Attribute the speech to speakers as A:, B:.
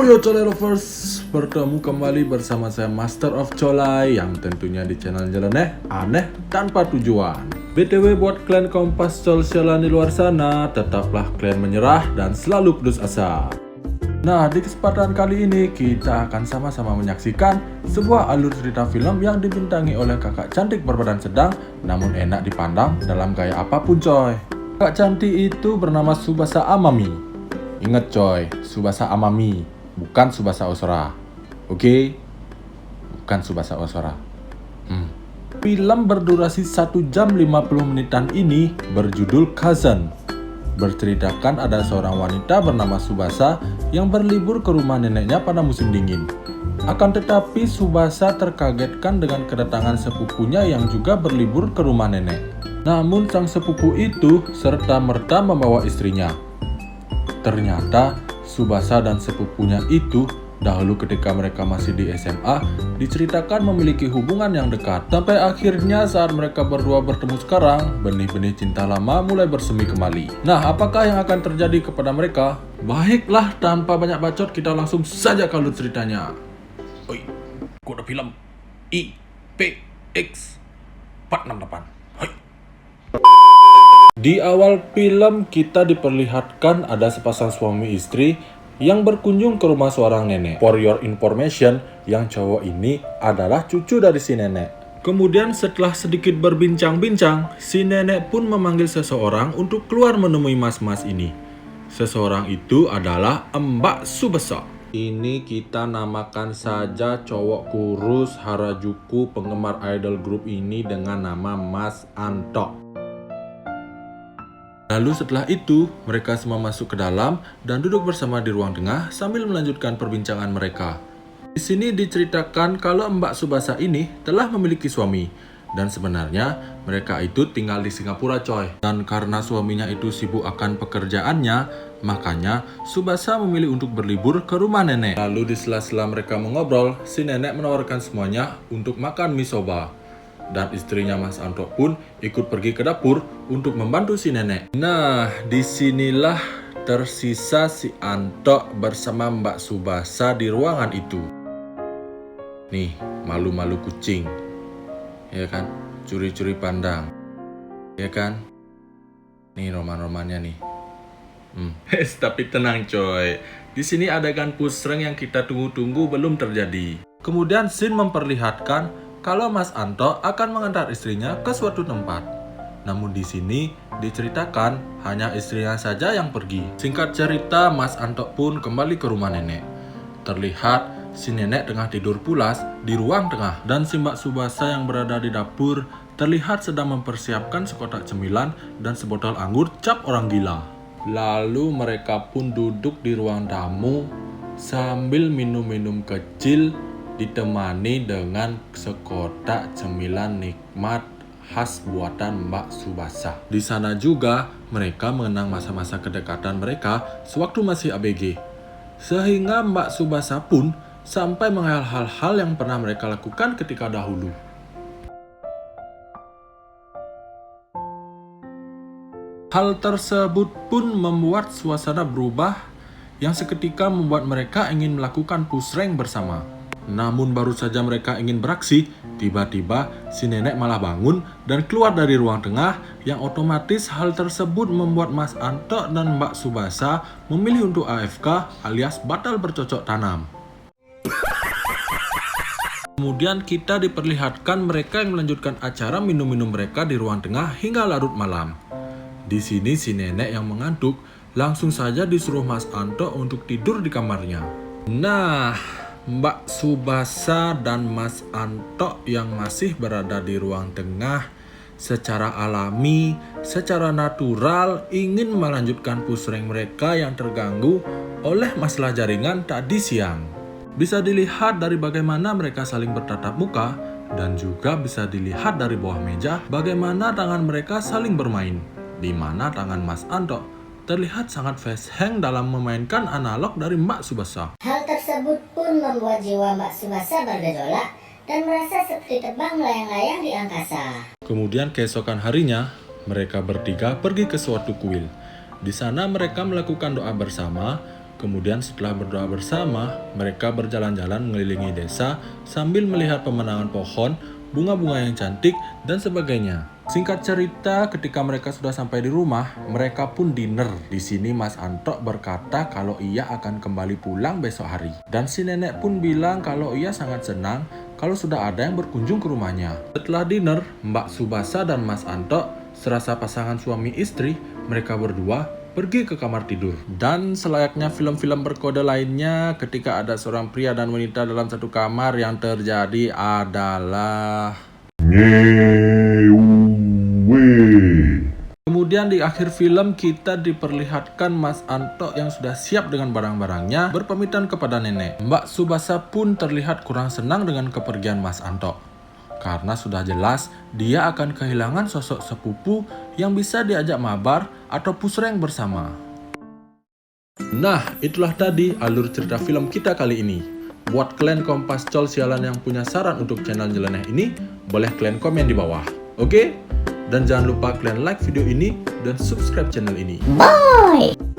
A: Yo Colai Lovers, bertemu kembali bersama saya Master of Colai yang tentunya di channel Nyeleneh Aneh Tanpa Tujuan. BTW buat kalian kompas col-colan di luar sana, tetaplah kalian menyerah dan selalu putus asa. Nah, di kesempatan kali ini kita akan sama-sama menyaksikan sebuah alur cerita film yang dibintangi oleh kakak cantik berbadan sedang namun enak dipandang dalam gaya apapun coy. Kakak cantik itu bernama Tsubasa Amami. Ingat coy, Tsubasa Amami, bukan Tsubasa Ozora. Oke? Bukan Tsubasa Ozora. Film berdurasi 1 jam 50 menitan ini berjudul Cousin. Berceritakan ada seorang wanita bernama Tsubasa yang berlibur ke rumah neneknya pada musim dingin. Akan tetapi Tsubasa terkagetkan dengan kedatangan sepupunya yang juga berlibur ke rumah nenek. Namun sang sepupu itu serta-merta membawa istrinya. Ternyata Tsubasa dan sepupunya itu dahulu ketika mereka masih di SMA diceritakan memiliki hubungan yang dekat. Sampai akhirnya saat mereka berdua bertemu sekarang, benih-benih cinta lama mulai bersemi kembali. Nah, apakah yang akan terjadi kepada mereka? Baiklah, tanpa banyak bacot kita langsung saja ke alur ceritanya. Oi, kode film IPX 468. Hai. Di awal film kita diperlihatkan ada sepasang suami istri yang berkunjung ke rumah seorang nenek. For your information, yang cowok ini adalah cucu dari si nenek. Kemudian setelah sedikit berbincang-bincang, si nenek pun memanggil seseorang untuk keluar menemui mas-mas ini. Seseorang itu adalah Mbak Tsubasa. Ini kita namakan saja cowok kurus Harajuku penggemar idol group ini dengan nama Mas Anto. Lalu setelah itu, mereka semua masuk ke dalam dan duduk bersama di ruang tengah sambil melanjutkan perbincangan mereka. Di sini diceritakan kalau Mbak Tsubasa ini telah memiliki suami dan sebenarnya mereka itu tinggal di Singapura coy. Dan karena suaminya itu sibuk akan pekerjaannya, makanya Tsubasa memilih untuk berlibur ke rumah nenek. Lalu di sela-sela mereka mengobrol, si nenek menawarkan semuanya untuk makan mie soba. Dan istrinya Mas Anto pun ikut pergi ke dapur untuk membantu si nenek. Nah, disinilah tersisa si Anto bersama Mbak Tsubasa di ruangan itu. Nih, malu-malu kucing. Ya kan? Curi-curi pandang. Ya kan? Nih roman-romannya nih. Tapi tenang coy. Di sini adegan pusreng yang kita tunggu-tunggu belum terjadi. Kemudian scene memperlihatkan kalau Mas Anto akan mengantar istrinya ke suatu tempat. Namun di sini diceritakan hanya istrinya saja yang pergi. Singkat cerita, Mas Anto pun kembali ke rumah nenek. Terlihat si nenek tengah tidur pulas di ruang tengah. Dan si Mbak Tsubasa yang berada di dapur terlihat sedang mempersiapkan sekotak cemilan dan sebotol anggur cap orang gila. Lalu mereka pun duduk di ruang tamu sambil minum-minum kecil ditemani dengan sekotak cemilan nikmat khas buatan Mbak Tsubasa. Di sana juga mereka mengenang masa-masa kedekatan mereka sewaktu masih ABG. Sehingga Mbak Tsubasa pun sampai menghayal hal-hal yang pernah mereka lakukan ketika dahulu. Hal tersebut pun membuat suasana berubah yang seketika membuat mereka ingin melakukan pusreng bersama. Namun baru saja mereka ingin beraksi, tiba-tiba si nenek malah bangun dan keluar dari ruang tengah yang otomatis hal tersebut membuat Mas Anto dan Mbak Tsubasa memilih untuk AFK alias batal bercocok tanam. Kemudian kita diperlihatkan mereka yang melanjutkan acara minum-minum mereka di ruang tengah hingga larut malam. Di sini si nenek yang mengantuk langsung saja disuruh Mas Anto untuk tidur di kamarnya. Nah, Mbak Tsubasa dan Mas Anto yang masih berada di ruang tengah secara alami, secara natural ingin melanjutkan pusreng mereka yang terganggu oleh masalah jaringan tadi siang. Bisa dilihat dari bagaimana mereka saling bertatap muka dan juga bisa dilihat dari bawah meja bagaimana tangan mereka saling bermain, di mana tangan Mas Anto terlihat sangat fast hang dalam memainkan analog dari Mbak Tsubasa.
B: Hal tersebut pun membuat jiwa Mbak Tsubasa bergejolak dan merasa seperti terbang melayang-layang di angkasa.
A: Kemudian keesokan harinya, mereka bertiga pergi ke suatu kuil. Di sana mereka melakukan doa bersama Kemudian setelah berdoa bersama, mereka berjalan-jalan mengelilingi desa sambil melihat pemandangan pohon, bunga-bunga yang cantik, dan sebagainya. Singkat cerita, ketika mereka sudah sampai di rumah, mereka pun dinner. Di sini Mas Antok berkata kalau ia akan kembali pulang besok hari. Dan si nenek pun bilang kalau ia sangat senang kalau sudah ada yang berkunjung ke rumahnya. Setelah dinner, Mbak Subasa dan Mas Antok serasa pasangan suami istri, mereka berdua pergi ke kamar tidur. Dan selayaknya film-film berkode lainnya, ketika ada seorang pria dan wanita dalam satu kamar, yang terjadi adalah kemudian di akhir film kita diperlihatkan Mas Antok yang sudah siap dengan barang-barangnya berpamitan kepada nenek. Mbak Subasa pun terlihat kurang senang dengan kepergian Mas Antok, karena sudah jelas dia akan kehilangan sosok sepupu yang bisa diajak mabar atau pusreng bersama. Nah, itulah tadi alur cerita film kita kali ini. Buat kalian Kompas Col sialan yang punya saran untuk channel nyeleneh ini, boleh kalian komen di bawah. Oke? Dan jangan lupa kalian like video ini dan subscribe channel ini.
B: Bye!